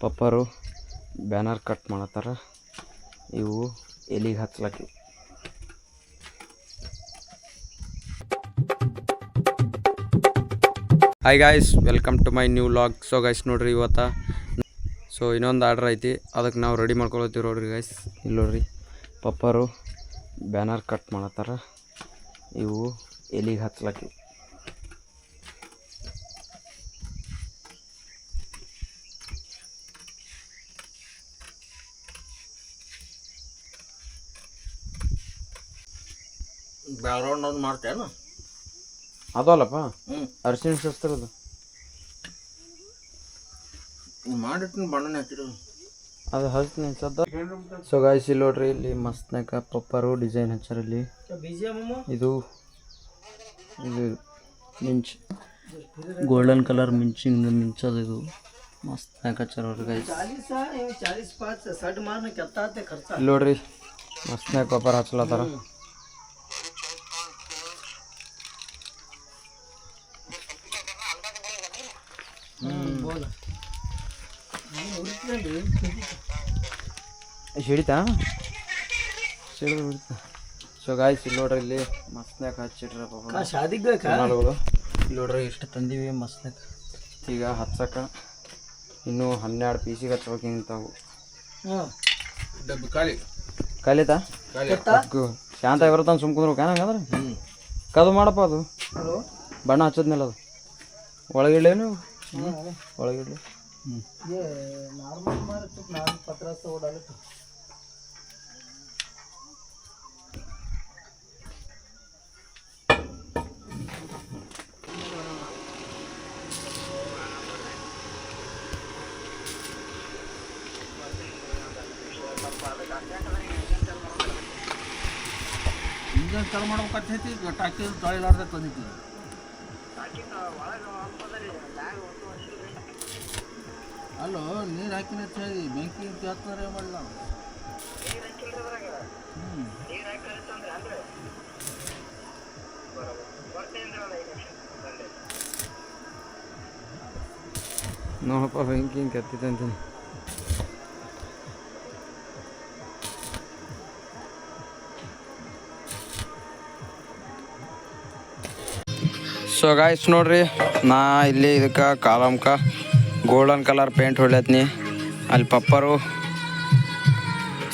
ಪಪ್ಪರು banner cut ಮಾಡತ್ತಾರ. ಇವು ಎಲಿಗೆ ಹಚ್ಲಕ್ಕೆ. Hi guys, welcome to my new vlog. So guys ನೋಡ್ರಿ, ಸೊ ಇನ್ನೊಂದು ಆರ್ಡ್ರ್ ಐತಿ, ಅದಕ್ಕೆ ನಾವು ರೆಡಿ ಮಾಡ್ಕೊಳತ್ತೀವಿ ನೋಡ್ರಿ ಗೈಸ್. ಇಲ್ಲಿ ನೋಡ್ರಿ, ಪಪ್ಪರು ಬ್ಯಾನರ್ ಕಟ್ ಮಾಡತ್ತಾರ. ಇವು ಎಲಿಗೆ ಹಚ್ಲಕ್ಕೆ. ಬ್ಯಾಕ್ಗ್ರೌಂಡ್ ಒಂದು ಮಾಡ್ತೇನು ಅದಲ್ಲಪ್ಪ, ಅರಿಶಿನ ಶಾಸ್ತ್ರದ ಮಾಡಿಟ್ಟು ಬಣ್ಣನೆ ಹಾಕಿರು ಅದು ಹಚ್ತೀನಿ ಅನ್ಸದ. ಸೊ ಗಾಯ್ಸ್ ಇಲ್ಲಿ ನೋಡ್ರಿ, ಇಲ್ಲಿ ಮಸ್ತ್ನಾಗ ಪಪ್ಪರು ಡಿಸೈನ್ ಹಚ್ಚಾರ. ಇಲ್ಲಿ ಇದು ಮಿಂಚ್ ಗೋಲ್ಡನ್ ಕಲರ್ ಮಿಂಚದ. ಇದು ಮಸ್ತ್ನಾಗ ಹಚ್ಚಾರ ನೋಡ್ರಿ ಗೈಸ್. ಇಲ್ಲಿ ನೋಡ್ರಿ, ಮಸ್ತ್ನಾಗ ಪಪ್ಪರ್ ಹಚ್ಲತ್ತಾರ. ಹಿಡಿತಾ ಸಿಡಿದು ಬಿಡ್ತಾ. ಸೊ ಗಾಯ್ಸ್ ಇಲ್ಲಿ ನೋಡ್ರಿ, ಇಲ್ಲಿ ಮಸ್ತ್ನಾಗ ಹಚ್ಚಿಟ್ರ ಪಪ್ಪಗಳು. ಇಲ್ಲಿ ನೋಡ್ರಿ, ಇಷ್ಟು ತಂದೀವಿ ಮಸ್ತ್ನಾಗ. ಈಗ ಹಚ್ಚಕ ಇನ್ನೂ 12 ಪೀಸಿಗೆ ಹಚ್ಬೇಕು. ಇಂಥವು ಡಬ್ಬಿ ಖಾಲಿ ಕಲಿತಾ ಶಾಂತ ಬರುತ್ತಾನ. ಸುಮ್ಕುಂದ್ರು ಕಾಣಂಗಂದ್ರೆ ಕದು ಮಾಡಪ್ಪ. ಅದು ಬಣ್ಣ ಹಚ್ಚದ್ಮೇಲೆ ಅದು ಒಳಗಿಡ್ಲೇನು, ಒಳಗಿಡ್ಲಿ. ಇಂಜನ್ ಚಾಲು ಮಾಡ್ಬೇಕಂತೈತಿ. ಟಾಕಿ ತೊಳಿಲಾರ್ದೆ ತಂದಿತ್ತು. ಅಲ್ಲೋ, ನೀರು ಹಾಕಿನ ಚಾಯಿ ಬೆಂಕಿ ಹಾಕ್ತಾರೆ ಮಾಡಲ್ಲ. ನೋಡಪ್ಪ, ಬೆಂಕಿ ಹಿಂಗೆ ಕತ್ತಿತ್ತು ಅಂತೀನಿ. ಸೊ ಗಾಯ್ಸ್ ನೋಡ್ರಿ, ನಾ ಇಲ್ಲಿ ಇದಕ್ಕೆ ಕಾಲಮ್ಕ ಗೋಲ್ಡನ್ ಕಲರ್ ಪೇಂಟ್ ಹೊಡ್ಲತ್ನಿ. ಅಲ್ಲಿ ಪಪ್ಪರು.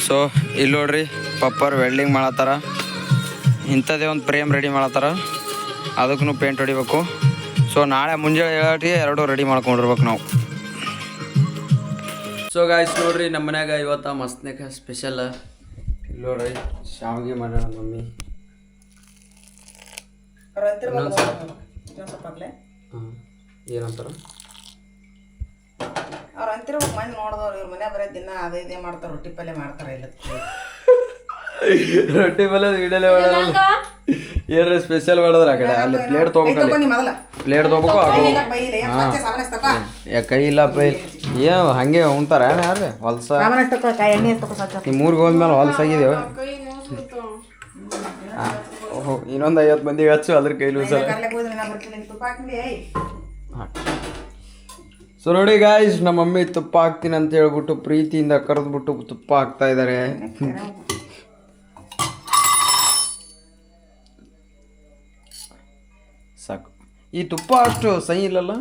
ಸೊ ಇಲ್ಲಿ ನೋಡ್ರಿ, ಪಪ್ಪರ್ ವೆಲ್ಡಿಂಗ್ ಮಾಡತ್ತಾರ. ಇಂಥದ್ದೇ ಒಂದು ಫ್ರೇಮ್ ರೆಡಿ ಮಾಡತ್ತಾರ. ಅದಕ್ಕೂ ಪೇಂಟ್ ಹೊಡಿಬೇಕು. ಸೊ ನಾಳೆ ಮುಂಜಾನೆ ಹೇಳೋಟಿಗೆ 2 ರೆಡಿ ಮಾಡ್ಕೊಂಡಿರ್ಬೇಕು ನಾವು. ಸೊ ಗಾಯ್ಸ್ ನೋಡ್ರಿ, ನಮ್ಮ ಮನ್ಯಾಗ ಇವತ್ತು ಮಸ್ತ್ನಾಗ ಸ್ಪೆಷಲ್. ಇಲ್ಲಿ ನೋಡ್ರಿ, ಶಾವಿಗೆ ಮಾಡ್ಯಾರ ನಮ್ಮ ಮಮ್ಮಿ. ಏನಂತಾರ ಅವ್ರು ಅಂತಿರ್ಬೇಕು. ಮಂದಿ ನೋಡಿದವ್ರು ಇವ್ರ ಮನೆ ಬರೀ ದಿನ ಅದೇ ಇದೇ ಮಾಡ್ತಾರೆ. ರೊಟ್ಟಿ ಪಲ್ಯ ಮಾಡ್ತಾರೆ. ಇಲ್ಲ ರೊಟ್ಟಿ ಪಲ್ಯ ವಿಡಿಯೋಲೆ ಮಾಡೋಲ್ಲ. ಏನಾರ ಸ್ಪೆಷಲ್ ಮಾಡಿದ್ರ ಆ ಕಡೆ ಅಲ್ಲಿ ಪ್ಲೇಟ್ ತೊಗೋಬೇಕಲ್ಲ. ಪ್ಲೇಟ್ ತೊಗೋಬೇಕು. ಕೈ ಇಲ್ಲ ಪೈ ಏನು ಹಂಗೆ ಉಣ್ತಾರ ಯಾರು ಹೊಲ್ಸ. ನಿಮ್ಮ ಊರಿಗೆ ಹೋದ್ಮೇಲೆ ಹೊಲ್ಸಾಗಿದ್ದೇವೆ. ಓಹೋ, ಇನ್ನೊಂದು 50 ಮಂದಿಗೆ ಹಚ್ಚು, ಅದ್ರ ಕೈಲೂ ಸರ್. ಸೊ ನೋಡಿ ಗಾಯ್ಸ್, ನಮ್ಮ ಮಮ್ಮಿ ತುಪ್ಪ ಹಾಕ್ತೀನಿ ಅಂತ ಹೇಳ್ಬಿಟ್ಟು ಪ್ರೀತಿಯಿಂದ ಕರೆದ್ಬಿಟ್ಟು ತುಪ್ಪ ಹಾಕ್ತಾ ಇದ್ದಾರೆ. ಸಾಕು. ಈ ತುಪ್ಪ ಅಷ್ಟು ಸಹಿ ಇಲ್ಲಲ್ಲ.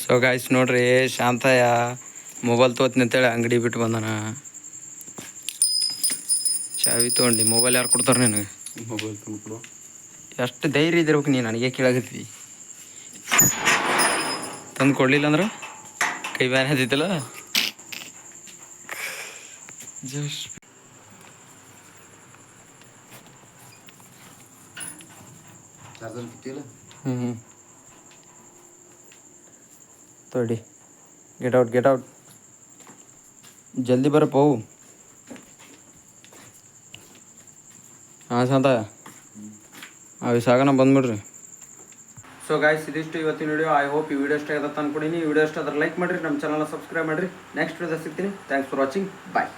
ಸೊ ಗಾಯ್ಸ್ ನೋಡ್ರಿ, ಶಾಂತಯ್ಯ ಮೊಬೈಲ್ ತೋತ್ನಿ ಅಂತೇಳಿ ಅಂಗಡಿ ಬಿಟ್ಟು ಬಂದಾನ. ಚಾವಿ ತೊಗೊಂಡು ಮೊಬೈಲ್ ಯಾರು ಕೊಡ್ತಾರೆ ನಿನಗೆ? ಮೊಬೈಲ್ ತಂದು ಎಷ್ಟು ಧೈರ್ಯ ಇದಿರ್ಬೇಕು ನೀನು ನನಗೆ ಕೇಳಾಗತ್ತಿ. ತಂದು ಕೊಡಲಿಲ್ಲ ಅಂದ್ರೆ ಕೈ ಬ್ಯಾನ್ ಹತ್ತಿತ್ತಲ್ಲ. ಜಸ್ಟ್ ತೋಡಿ. ಗೆಟ್ ಔಟ್ ಜಲ್ದಿ ಬರಪ್ಪ. ಹೋಗು. ಹಾಂ ಶಾಂತ, ಸಾಗನ ಬಂದ್ಬಿಡ್ರಿ. ಸೊ ಗಾಯ್ಸ್, ಇದಿಷ್ಟು ಇವತ್ತಿನ ವಿಡಿಯೋ. ಐ ಹೋಪ್ ಈ ವಿಡಿಯೋ ಇಷ್ಟ ಆಗತ್ತೆ ಅನ್ಕೊಡೀನಿ. ಈ ವಿಡಿಯೋ ಇಷ್ಟ ಆದ್ರೆ ಲೈಕ್ ಮಾಡಿರಿ, ನಮ್ಮ ಚಾನಲ್ನ ಸಬ್ಸ್ಕ್ರೈಬ್ ಮಾಡಿರಿ. ನೆಕ್ಸ್ಟ್ ವಿಡಿಯೋದಾಗ ಸಿಗ್ತೀನಿ. Thanks for watching. ಬಾಯ್.